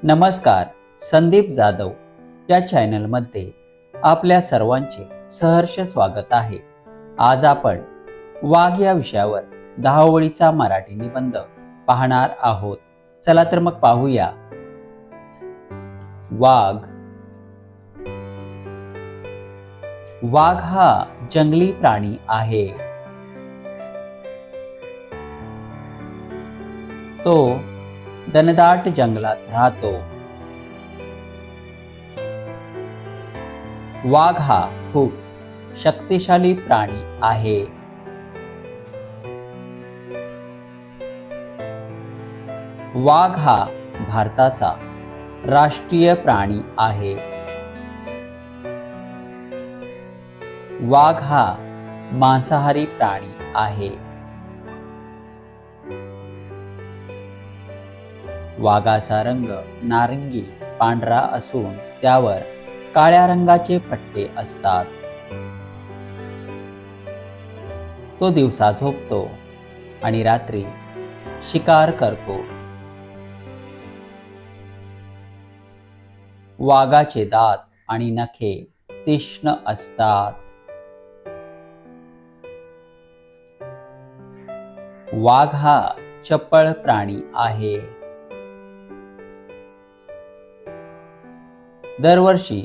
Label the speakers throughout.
Speaker 1: नमस्कार, संदीप जाधव या चॅनलमध्ये आपल्या सर्वांचे सहर्ष स्वागत आहे। आज आपण वाघ या विषयावर 10 ओळीचा मराठी निबंध पाहणार आहोत। चला तर मग पाहूया। वाघ। वाघ हा जंगली प्राणी आहे। तो घनदाट जंगलात राहतो। वाघ हा खूप शक्तिशाली प्राणी आहे। वाघ हा भारताचा राष्ट्रीय प्राणी आहे। वाघ हा मांसाहारी प्राणी आहे। वाघाचा रंग नारंगी पांढरा असून त्यावर काळ्या रंगाचे पट्टे असतात। तो दिवसा झोपतो आणि रात्री शिकार करतो। वाघाचे दात आणि नखे तीक्ष्ण असतात। वाघ हा चपळ प्राणी आहे। दरवर्षी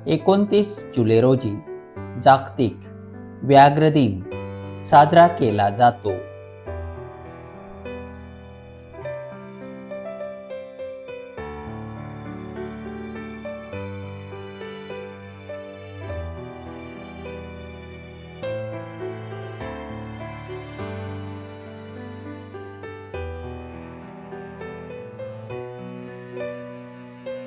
Speaker 1: 29 जुलै रोजी जागतिक व्याघ्र दिन साजरा केला जातो।